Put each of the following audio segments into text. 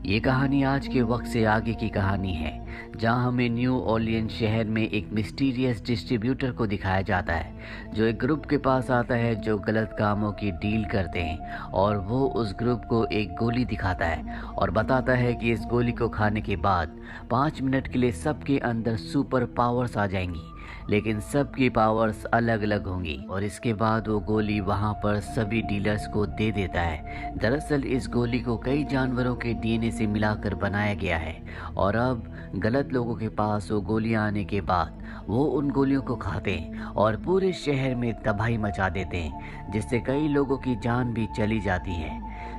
ये कहानी आज के वक्त से आगे की कहानी है, जहां हमें न्यू ऑरलियंस शहर में एक मिस्टीरियस डिस्ट्रीब्यूटर को दिखाया जाता है जो एक ग्रुप के पास आता है जो गलत कामों की डील करते हैं, और वो उस ग्रुप को एक गोली दिखाता है और बताता है कि इस गोली को खाने के बाद 5 मिनट के लिए सबके अंदर सुपर पावर्स आ जाएंगी, लेकिन सबकी पावर्स अलग अलग होंगी। और इसके बाद वो गोली वहाँ पर सभी डीलर्स को दे देता है। दरअसल इस गोली को कई जानवरों के डीएनए से मिलाकर बनाया गया है, और अब गलत लोगों के पास वो गोलियां आने के बाद वो उन गोलियों को खाते हैं और पूरे शहर में तबाही मचा देते हैं, जिससे कई लोगों की जान भी चली जाती है।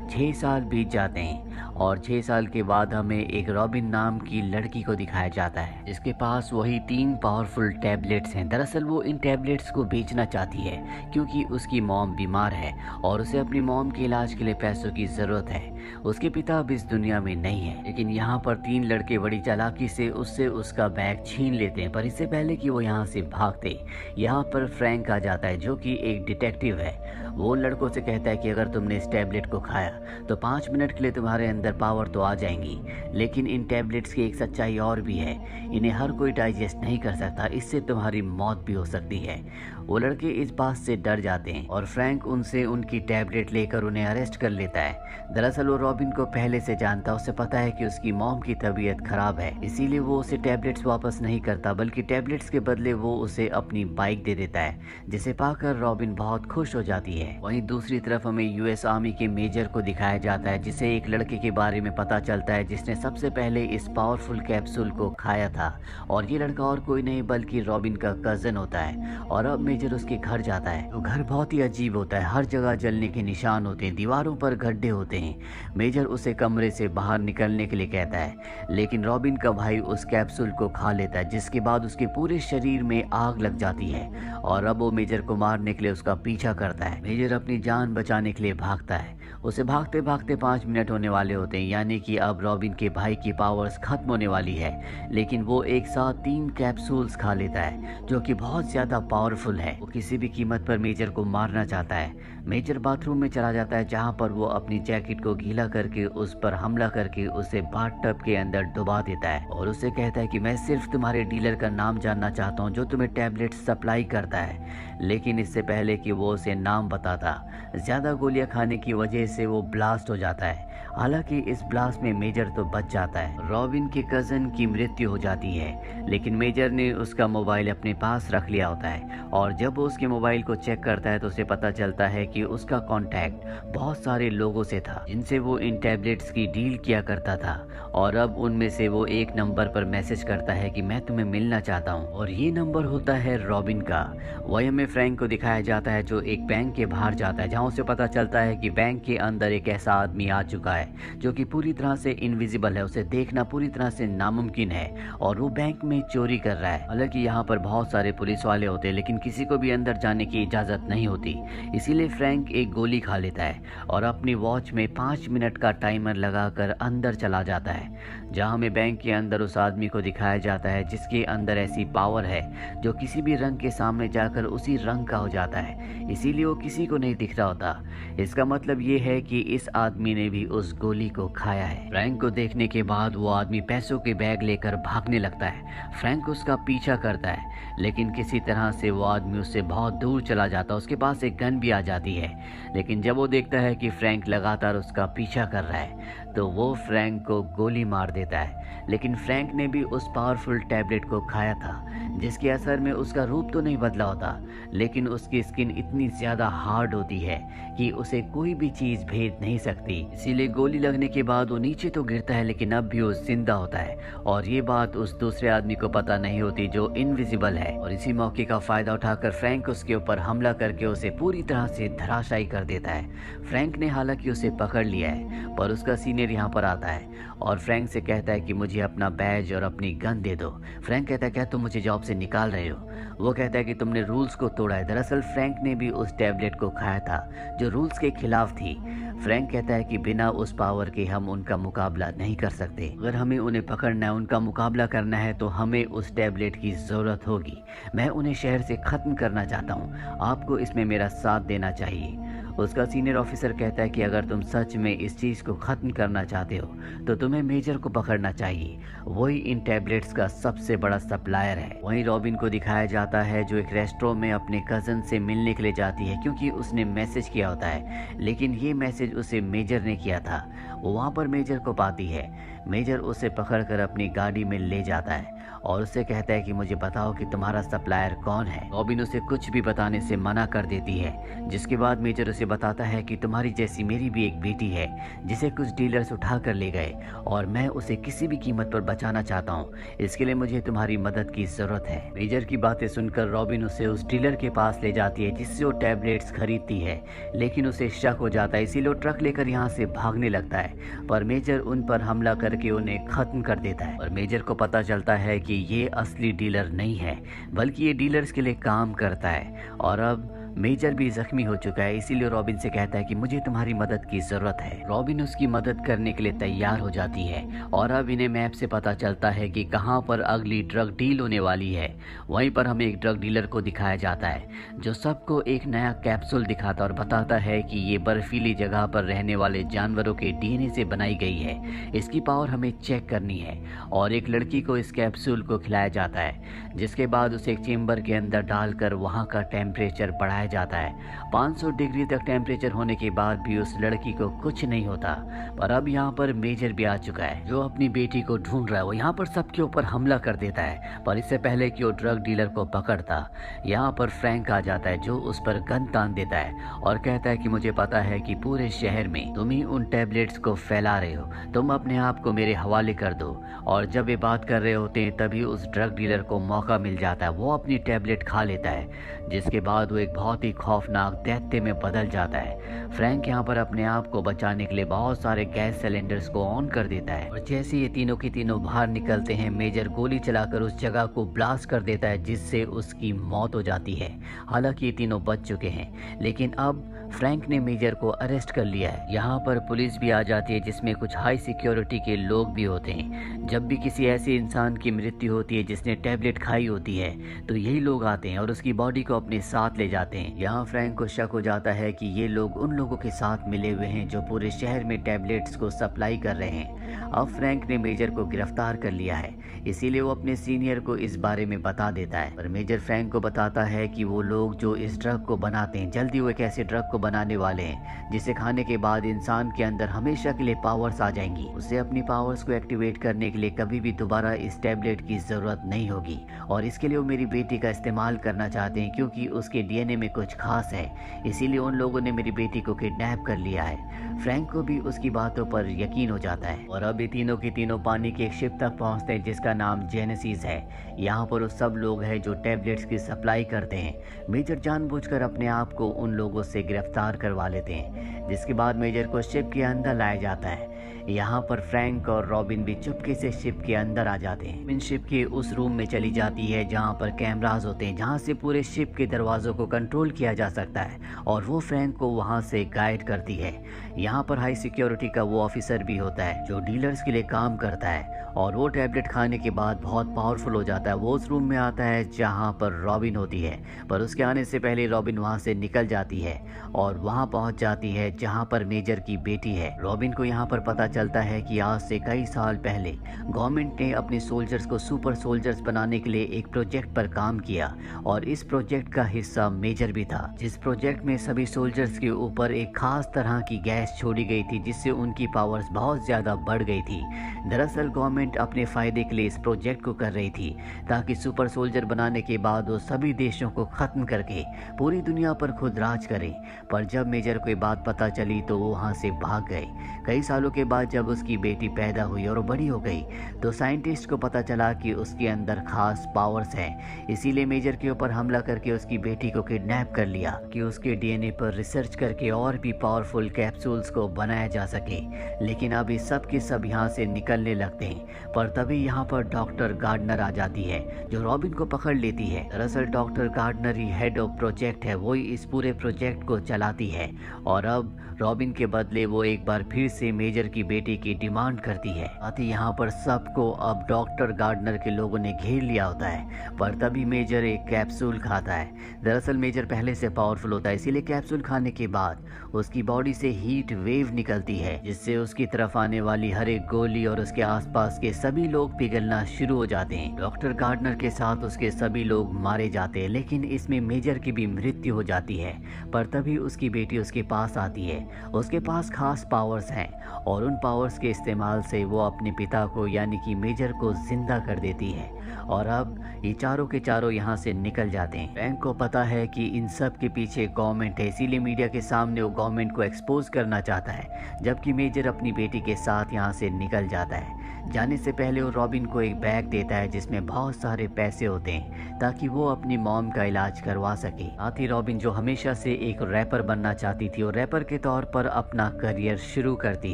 6 साल बीत जाते हैं और 6 साल के बाद हमें एक रॉबिन नाम की लड़की को दिखाया जाता है, जिसके पास वही 3 पावरफुल टैबलेट्स हैं। दरअसल वो इन टैबलेट्स को बेचना चाहती है क्योंकि उसकी मॉम बीमार है और उसे अपनी मॉम के इलाज के लिए पैसों की ज़रूरत है। उसके पिता अब इस दुनिया में नहीं है, लेकिन यहाँ पर 3 लड़के बड़ी चालाकी से उससे उसका बैग छीन लेते हैं। पर इससे पहले कि वो यहाँ से भागते, यहाँ पर फ्रैंक आ जाता है जो कि एक डिटेक्टिव है। वो उन लड़कों से कहता है कि अगर तुमने इस टैबलेट को खाया तो 5 मिनट के लिए तुम्हारे अंदर पावर तो आ जाएंगी, लेकिन इन टैबलेट्स की एक सच्चाई और भी है, इन्हें हर कोई डाइजेस्ट नहीं कर सकता, इससे तुम्हारी मौत भी हो सकती है। वो लड़के इस बात से डर जाते हैं और फ्रैंक उनसे उनकी टैबलेट लेकर उन्हें अरेस्ट कर लेता है। दरअसल वो रॉबिन को पहले से जानता, उसे पता है कि उसकी मॉम की तबीयत खराब है, इसीलिए वो उसे टैबलेट्स वापस नहीं करता, बल्कि टैबलेट्स के बदले वो उसे अपनी बाइक दे देता है, जिसे पाकर रॉबिन बहुत खुश हो जाती है। वहीं दूसरी तरफ हमें यूएस आर्मी के मेजर को दिखाया जाता है, जिसे एक लड़के के बारे में पता चलता है जिसने सबसे पहले इस पावरफुल कैप्सूल को खाया था, और ये लड़का और कोई नहीं बल्कि रॉबिन का कजन होता है। और अब मेजर उसके घर जाता है तो घर बहुत ही अजीब होता है, हर जगह जलने के निशान होते हैं, दीवारों पर गड्ढे होते हैं। मेजर उसे कमरे से बाहर निकलने के लिए कहता है, लेकिन रॉबिन का भाई उस कैप्सूल को खा लेता है, जिसके बाद उसके पूरे शरीर में आग लग जाती है, और अब वो मेजर को मारने के लिए उसका पीछा करता है। मेजर अपनी जान बचाने के लिए भागता है। उसे भागते भागते 5 मिनट होने वाले होते हैं, यानी कि अब रॉबिन के भाई की पावर्स खत्म होने वाली है, लेकिन वो एक साथ 3 कैप्सूल्स खा लेता है जो कि बहुत ज्यादा पावरफुल है। वो किसी भी कीमत पर मेजर को मारना चाहता है। मेजर बाथरूम में चला जाता है, जहां पर वो अपनी जैकेट को गीला करके उस पर हमला करके उसे बाथटब के अंदर डुबा देता है, और उसे कहता है कि मैं सिर्फ तुम्हारे डीलर का नाम जानना चाहता हूँ जो तुम्हें टैबलेट सप्लाई करता है। लेकिन इससे पहले कि वो उसे नाम बताता, ज्यादा गोलियां खाने की वजह से वो ब्लास्ट हो जाता है। हालांकि इस ब्लास्ट में मेजर तो बच जाता है। रॉबिन के कजन की मृत्यु हो जाती है, लेकिन मेजर ने उसका मोबाइल अपने पास रख लिया होता है, और जब वो उसके मोबाइल को चेक करता है तो उसे पता चलता है कि उसका कांटेक्ट बहुत सारे लोगों से था जिनसे वो इन टैबलेट्स की डील किया करता था, और अब उनमें से वो एक नंबर पर मैसेज करता है कि मैं तुम्हें मिलना चाहता हूँ, और ये नंबर होता है रॉबिन का। वही हमें फ्रैंक को दिखाया जाता है जो एक बैंक के बाहर जाता है, जहाँ उसे पता चलता है कि बैंक के अंदर एक ऐसा आदमी आ चुका है जो कि पूरी तरह से इनविजिबल है, उसे देखना पूरी तरह से नामुमकिन है, और वो बैंक में चोरी कर रहा है। हालांकि यहाँ पर बहुत सारे पुलिस वाले होते हैं, लेकिन किसी को भी अंदर जाने की इजाजत नहीं होती, इसीलिए फ्रैंक एक गोली खा लेता है और अपनी वॉच में 5 मिनट का टाइमर लगाकर अंदर चला जाता है, जहाँ हमें बैंक के अंदर उस आदमी को दिखाया जाता है जिसके अंदर ऐसी पावर है जो किसी भी रंग के सामने जाकर उसी रंग का हो जाता है, इसीलिए वो किसी को नहीं दिख रहा होता। इसका मतलब ये है कि इस आदमी ने भी उस गोली को खाया है। फ्रैंक को देखने के बाद वो आदमी पैसों के बैग लेकर भागने लगता है। फ्रैंक उसका पीछा करता है, लेकिन किसी तरह से वो आदमी उससे बहुत दूर चला जाता है। उसके पास एक गन भी आ जाती है, लेकिन जब वो देखता है कि फ्रैंक लगातार उसका पीछा कर रहा है तो वो फ्रैंक को गोली मार देता है। लेकिन फ्रैंक ने भी उस पावरफुल टैबलेट को खाया था, जिसके असर में उसका रूप तो नहीं बदला होता, लेकिन उसकी स्किन इतनी ज्यादा हार्ड होती है कि उसे कोई भी चीज भेद नहीं सकती। इसीलिए गोली लगने के बाद वो नीचे तो गिरता है, लेकिन अब भी वो जिंदा होता है, और ये बात उस दूसरे आदमी को पता नहीं होती जो इनविजिबल है। और इसी मौके का फायदा उठाकर फ्रैंक उसके ऊपर हमला करके उसे पूरी तरह से धराशायी कर देता है। फ्रैंक ने हालांकि उसे पकड़ लिया है, पर उसका सीनियर यहाँ पर आता है और फ्रैंक से कहता है कि मुझे अपना बैज और अपनी गन दे दो। फ्रैंक कहता है क्या तुम मुझे जॉब से निकाल रहे हो? वो कहता है कि तुमने रूल्स को तोड़ा है। दरअसल फ्रैंक ने भी उस टैबलेट को खाया था जो रूल्स के खिलाफ थी। फ्रैंक कहता है कि बिना उस पावर के हम उनका मुकाबला नहीं कर सकते, अगर हमें उन्हें पकड़ना है, उनका मुकाबला करना है तो हमें उस टैबलेट की ज़रूरत होगी। मैं उन्हें शहर से ख़त्म करना चाहता हूँ, आपको इसमें मेरा साथ देना चाहिए। उसका सीनियर ऑफिसर कहता है कि अगर तुम सच में इस चीज़ को ख़त्म करना चाहते हो तो तुम्हें मेजर को पकड़ना चाहिए, वही इन टैबलेट्स का सबसे बड़ा सप्लायर है। वहीं रॉबिन को दिखाया जाता है जो एक रेस्टोरेंट में अपने कज़न से मिलने के लिए जाती है क्योंकि उसने मैसेज किया होता है, लेकिन ये मैसेज उसे मेजर ने किया था। वो वहाँ पर मेजर को पाती है। मेजर उसे पकड़कर अपनी गाड़ी में ले जाता है और उससे कहता है कि मुझे बताओ कि तुम्हारा सप्लायर कौन है। रॉबिन उसे कुछ भी बताने से मना कर देती है, जिसके बाद मेजर उसे बताता है कि तुम्हारी जैसी मेरी भी एक बेटी है जिसे कुछ डीलर्स उठा कर ले गए और मैं उसे किसी भी कीमत पर बचाना चाहता हूँ। इसके लिए मुझे तुम्हारी मदद की जरूरत है। मेजर की बातें सुनकर रॉबिन उसे उस डीलर के पास ले जाती है जिससे वो टैबलेट्स खरीदती है, लेकिन उसे शक हो जाता है, इसीलिए वो ट्रक लेकर यहाँ से भागने लगता है। पर मेजर उन पर हमला करके उन्हें खत्म कर देता है। और मेजर को पता चलता है कि ये असली डीलर नहीं है बल्कि ये डीलर्स के लिए काम करता है और अब मेजर भी जख्मी हो चुका है, इसीलिए रॉबिन से कहता है कि मुझे तुम्हारी मदद की जरूरत है। रॉबिन उसकी मदद करने के लिए तैयार हो जाती है और अब इन्हें मैप से पता चलता है कि कहां पर अगली ड्रग डील होने वाली है। वहीं पर हमें एक ड्रग डीलर को दिखाया जाता है जो सबको एक नया कैप्सूल दिखाता और बताता है कि ये बर्फीली जगह पर रहने वाले जानवरों के डीएनए से बनाई गई है, इसकी पावर हमें चेक करनी है। और एक लड़की को इस कैप्सूल को खिलाया जाता है, जिसके बाद उसे एक चेम्बर के अंदर डालकर वहाँ का टेम्परेचर बढ़ाया जाता है। 500 डिग्री तक टेम्परेचर होने के बाद भी उस लड़की को कुछ नहीं होता। पर अब यहाँ पर मेजर भी आ चुका है जो अपनी बेटी को ढूंढ रहा है। वो यहाँ पर सबके ऊपर हमला कर देता है, पर इससे पहले कि वो ड्रग डीलर को पकड़ता, यहाँ पर फ्रैंक आ जाता है जो उस पर गन तान देता है और कहता है कि मुझे पता है कि पूरे शहर में तुम ही उन टैबलेट्स को फैला रहे हो, तुम अपने आप को मेरे हवाले कर दो। और जब ये बात कर रहे होते हैं तभी उस ड्रग डीलर को मौका मिल जाता है, वो अपनी टैबलेट खा लेता है, जिसके बाद वो एक बहुत ही खौफनाक दैत्य में बदल जाता है। फ्रैंक यहाँ पर अपने आप को बचाने के लिए बहुत सारे गैस सिलेंडर्स को ऑन कर देता है और जैसे ये तीनों के तीनों बाहर निकलते हैं, मेजर गोली चलाकर उस जगह को ब्लास्ट कर देता है जिससे उसकी मौत हो जाती है। हालांकि ये तीनों बच चुके हैं, लेकिन अब फ्रैंक ने मेजर को अरेस्ट कर लिया है। यहाँ पर पुलिस भी आ जाती है जिसमें कुछ हाई सिक्योरिटी के लोग भी होते हैं। जब भी किसी ऐसे इंसान की मृत्यु होती है जिसने टैबलेट खाई होती है तो यही लोग आते हैं और उसकी बॉडी को अपने साथ ले जाते हैं। यहाँ फ्रैंक को शक हो जाता है कि ये लोग उन लोगों के साथ मिले हुए हैं जो पूरे शहर में टैबलेट्स को सप्लाई कर रहे हैं। अब फ्रैंक ने मेजर को गिरफ्तार कर लिया है, इसीलिए वो अपने सीनियर को इस बारे में बता देता है। पर मेजर फ्रैंक को बताता है कि वो लोग जो इस ड्रग को बनाते हैं, जल्दी वो एक ऐसे ड्रग को बनाने वाले हैं जिसे खाने के बाद इंसान के अंदर हमेशा के लिए पावर्स आ जाएंगी। उसे अपनी पावर्स को एक्टिवेट करने के लिए कभी भी दोबारा इस टैबलेट की जरूरत नहीं होगी और इसके लिए वो मेरी बेटी का इस्तेमाल करना चाहते हैं क्योंकि उसके डीएनए में कुछ खास है, इसीलिए उन लोगों ने मेरी बेटी को किडनैप कर लिया है। फ्रैंक को भी उसकी बातों पर यकीन हो जाता है और अब ये तीनों के तीनों पानी के एक शिप तक पहुंचते हैं जिसका नाम जेनेसिस है। यहाँ पर वो सब लोग हैं जो टैबलेट्स की सप्लाई करते हैं। मेजर जानबूझकर अपने आप को उन लोगों से गिरफ्तार करवा लेते हैं, जिसके बाद मेजर को शिप के अंदर लाया जाता है। यहाँ पर फ्रैंक और रॉबिन भी चुपके से शिप के अंदर आ जाते हैं। रॉबिन शिप के उस रूम में चली जाती है जहाँ पर कैमरास होते हैं, जहाँ से पूरे शिप के दरवाजों को कंट्रोल किया जा सकता है और वो फ्रैंक को वहाँ से गाइड करती है। यहाँ पर हाई सिक्योरिटी का वो ऑफिसर भी होता है जो डीलर्स के लिए काम करता है और वो टैबलेट खाने के बाद बहुत पावरफुल हो जाता है। वो उस रूम में आता है जहाँ पर रॉबिन होती है, पर उसके आने से पहले रॉबिन वहाँ से निकल जाती है और वहाँ पहुँच जाती है जहाँ पर मेजर की बेटी है। रॉबिन को यहाँ पर पता चलता है कि आज से कई साल पहले गवर्नमेंट ने अपने सोल्जर्स को सुपर सोल्जर्स बनाने के लिए एक प्रोजेक्ट पर काम किया और इस प्रोजेक्ट का हिस्सा मेजर भी था, जिस प्रोजेक्ट में सभी सोल्जर्स के ऊपर एक खास तरह की गैस छोड़ी गई थी जिससे उनकी पावर्स बहुत ज्यादा बढ़ गई थी। दरअसल गवर्नमेंट अपने फायदे के लिए इस प्रोजेक्ट को कर रही थी ताकि सुपर सोल्जर बनाने के बाद वो सभी देशों को खत्म करके पूरी दुनिया पर खुद राज करें। पर जब मेजर को ये बात पता चली तो वो वहाँ से भाग गए। कई सालों के बाद जब उसकी बेटी पैदा हुई और बड़ी हो गई तो साइंटिस्ट को पता चला कि उसके अंदर खास पावर्स हैं, इसीलिए मेजर के ऊपर हमला करके उसकी बेटी को किडनैप कर लिया कि उसके डीएनए पर रिसर्च करके और भी पावरफुल कैप्सूल्स को बनाया जा सके। लेकिन अब इस सब के सब यहाँ से निकलने लगते हैं, पर तभी यहाँ पर डॉक्टर गार्डनर आ जाती है जो रॉबिन को पकड़ लेती है। दरअसल डॉक्टर गार्डनर ही हेड ऑफ प्रोजेक्ट है, वो ही इस पूरे प्रोजेक्ट को चलाती है और अब रॉबिन के बदले वो एक बार फिर से मेजर की बेटी की डिमांड करती है। साथ ही यहाँ पर सबको अब डॉक्टर गार्डनर के लोगों ने घेर लिया होता है, पर तभी मेजर एक कैप्सूल खाता है। दरअसल मेजर पहले से पावरफुल होता है, इसीलिए कैप्सूल खाने के बाद उसकी बॉडी से हीट वेव निकलती है जिससे उसकी तरफ आने वाली हर एक गोली और उसके आसपास के सभी लोग पिघलना शुरू हो जाते हैं। डॉक्टर गार्डनर के साथ उसके सभी लोग मारे जाते हैं, लेकिन इसमें मेजर की भी मृत्यु हो जाती है। पर तभी उसकी बेटी उसके पास आती है। उसके पास खास पावर्स हैं और उन पावर्स के इस्तेमाल से वो अपने पिता को यानी कि मेजर को जिंदा कर देती है और अब ये चारों के चारों यहाँ से निकल जाते हैं। फ्रैंक को पता है कि इन सब के पीछे गवर्नमेंट है, इसीलिए मीडिया के सामने वो गवर्नमेंट को एक्सपोज करना चाहता है, जबकि मेजर अपनी बेटी के साथ यहाँ से निकल जाता है। जाने से पहले वो रॉबिन को एक बैग देता है जिसमें बहुत सारे पैसे होते हैं ताकि वो अपनी मॉम का इलाज करवा सके। साथ ही रॉबिन जो हमेशा से एक रैपर बनना चाहती थी और रैपर के तौर पर अपना करियर शुरू करती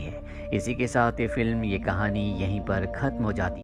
है। इसी के साथ ये फिल्म, ये कहानी यहीं पर खत्म हो जाती है।